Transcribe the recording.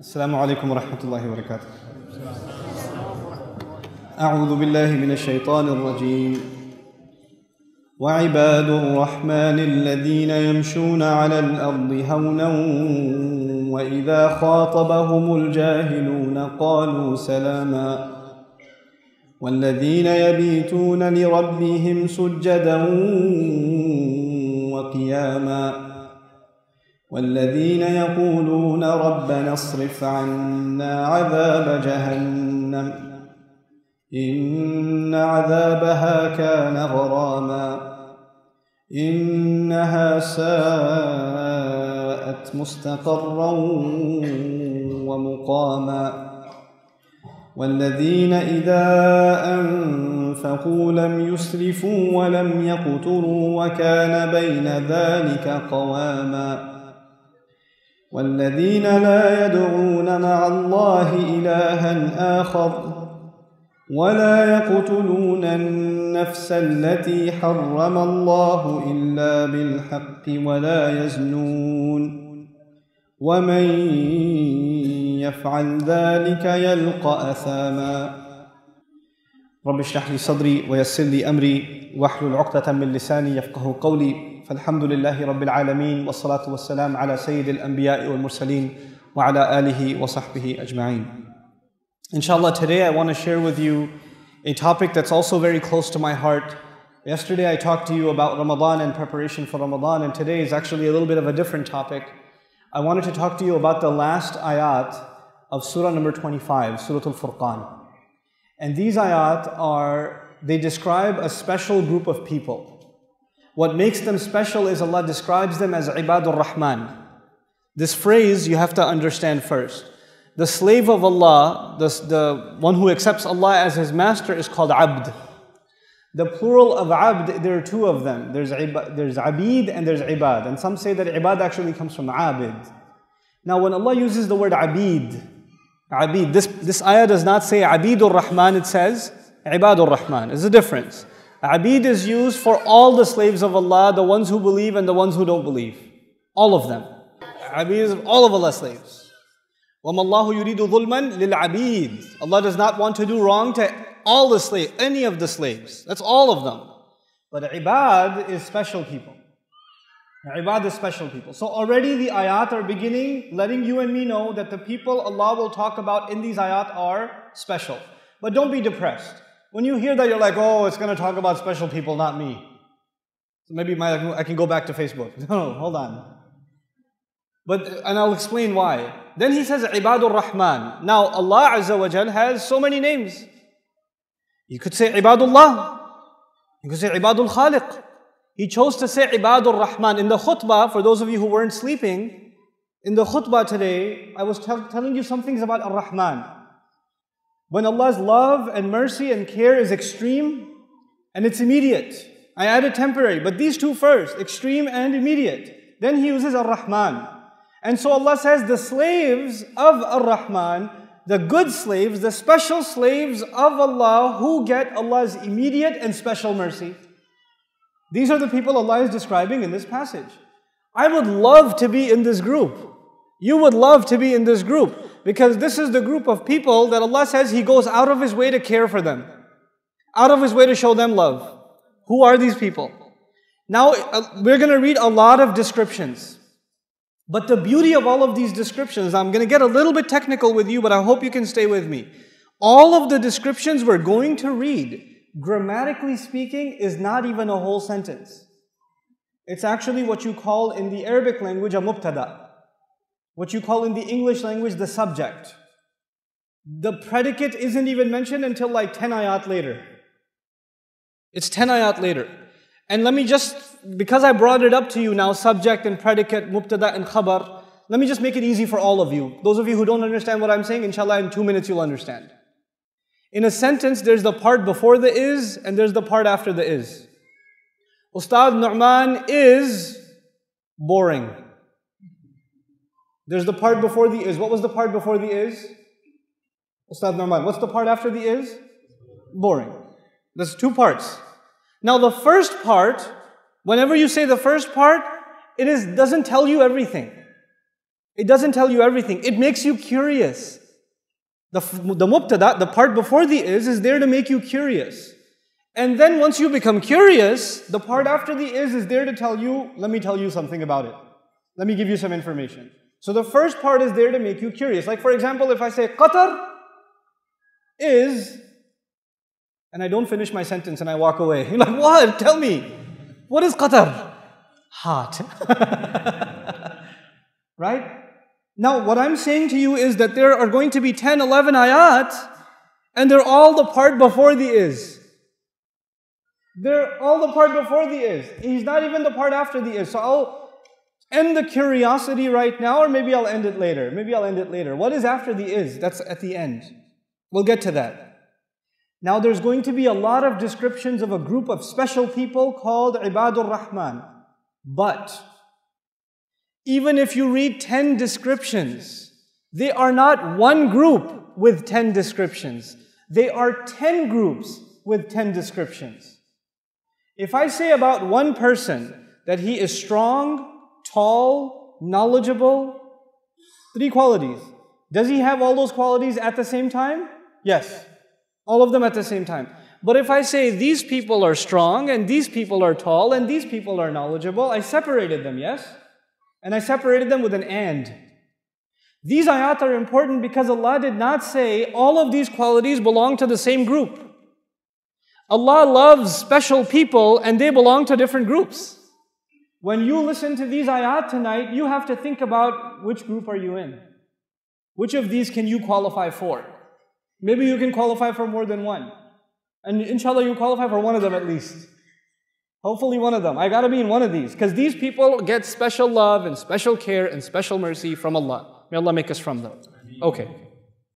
السلام عليكم ورحمة الله وبركاته. أعوذ بالله من الشيطان الرجيم. وعباد الرحمن الذين يمشون على الأرض هونا وإذا خاطبهم الجاهلون قالوا سلاما والذين يبيتون لربهم سجدا وقياما والذين يقولون ربنا اصرف عنا عذاب جهنم إن عذابها كان غراما إنها ساءت مستقرا ومقاما والذين إذا أنفقوا لم يسرفوا ولم يقتروا وكان بين ذلك قواما والذين لا يدعون مع الله إلها آخر ولا يقتلون النفس التي حرم الله إلا بالحق ولا يزنون ومن يفعل ذلك يلقى أثاما رب اشرح لي صدري ويسر لي أمري واحلل عقدة من لساني يفقه قولي فالحمد لله رب العالمين والصلاة والسلام على سيد الأنبياء والمرسلين وعلى آله وصحبه أجمعين. Inshallah, today I want to share with you a topic that's also very close to my heart. Yesterday I talked to you about Ramadan and preparation for Ramadan, and today is actually a little bit of a different topic. I wanted to talk to you about the last ayat of surah number 25, Surat Al-Furqan. And these ayat they describe a special group of people. What makes them special is Allah describes them as Ibadur Rahman. This phrase you have to understand first. The slave of Allah, the one who accepts Allah as his master, is called Abd. The plural of Abd, there are two of them. There's Abid and there's Ibad. And some say that Ibad actually comes from Abid. Now when Allah uses the word Abid, this ayah does not say Abidur Rahman, it says Ibadur Rahman. There's a difference. Abid is used for all the slaves of Allah, the ones who believe and the ones who don't believe. All of them. Abid is all of Allah's slaves. وَمَا اللَّهُ يُرِيدُ ظُلْمًا لِلْعَبِيدِ. Allah does not want to do wrong to all the slaves, any of the slaves. That's all of them. But Ibad is special people. Ibad is special people. So already the ayat are beginning, letting you and me know that the people Allah will talk about in these ayat are special. But don't be depressed. When you hear that, you're like, oh, it's going to talk about special people, not me. So maybe I can go back to Facebook. No, hold on. And I'll explain why. Then he says, Ibadur Rahman. Now, Allah Azza wa Jal has so many names. You could say Ibadullah. You could say Ibadul Khaliq. He chose to say Ibadur Rahman. In the khutbah, for those of you who weren't sleeping, in the khutbah today, I was telling you some things about Ar-Rahman. When Allah's love and mercy and care is extreme and it's immediate. I added temporary, but these two first, extreme and immediate. Then he uses Ar-Rahman. And so Allah says the slaves of Ar-Rahman, the good slaves, the special slaves of Allah who get Allah's immediate and special mercy. These are the people Allah is describing in this passage. I would love to be in this group. You would love to be in this group. Because this is the group of people that Allah says He goes out of His way to care for them. Out of His way to show them love. Who are these people? Now, we're going to read a lot of descriptions. But the beauty of all of these descriptions, I'm going to get a little bit technical with you, but I hope you can stay with me. All of the descriptions we're going to read, grammatically speaking, is not even a whole sentence. It's actually what you call in the Arabic language a mubtada. What you call in the English language the subject. The predicate isn't even mentioned until like 10 ayat later. It's 10 ayat later. And let me just, because I brought it up to you now, subject and predicate, mubtada and khabar, let me just make it easy for all of you. Those of you who don't understand what I'm saying, inshallah in 2 minutes you'll understand. In a sentence, there's the part before the is and there's the part after the is. Ustad Nu'man is boring. There's the part before the is. What was the part before the is? Ustad Nu'man. What's the part after the is? Boring. There's two parts. Now the first part, whenever you say the first part, it doesn't tell you everything. It doesn't tell you everything. It makes you curious. The mubtada, the part before the is there to make you curious. And then once you become curious, the part after the is there to tell you, let me tell you something about it. Let me give you some information. So the first part is there to make you curious. Like for example, if I say Qatar is, and I don't finish my sentence and I walk away. You're like, what? Tell me. What is Qatar? Hot. Right? Now what I'm saying to you is that there are going to be 10, 11 ayat, and they're all the part before the is. They're all the part before the is. He's not even the part after the is. So I'll end the curiosity right now, or maybe I'll end it later. Maybe I'll end it later. What is after the is? That's at the end. We'll get to that. Now there's going to be a lot of descriptions of a group of special people called Ibadur Rahman. But even if you read 10 descriptions, they are not one group with 10 descriptions. They are 10 groups with 10 descriptions. If I say about one person that he is strong, tall, knowledgeable, 3 qualities. Does he have all those qualities at the same time? Yes. All of them at the same time. But if I say these people are strong, and these people are tall, and these people are knowledgeable, I separated them, yes? And I separated them with an and. These ayat are important because Allah did not say all of these qualities belong to the same group. Allah loves special people and they belong to different groups. When you listen to these ayat tonight, you have to think about which group are you in. Which of these can you qualify for? Maybe you can qualify for more than one. And inshallah you qualify for one of them at least. Hopefully one of them. I gotta be in one of these. Because these people get special love and special care and special mercy from Allah. May Allah make us from them. Okay.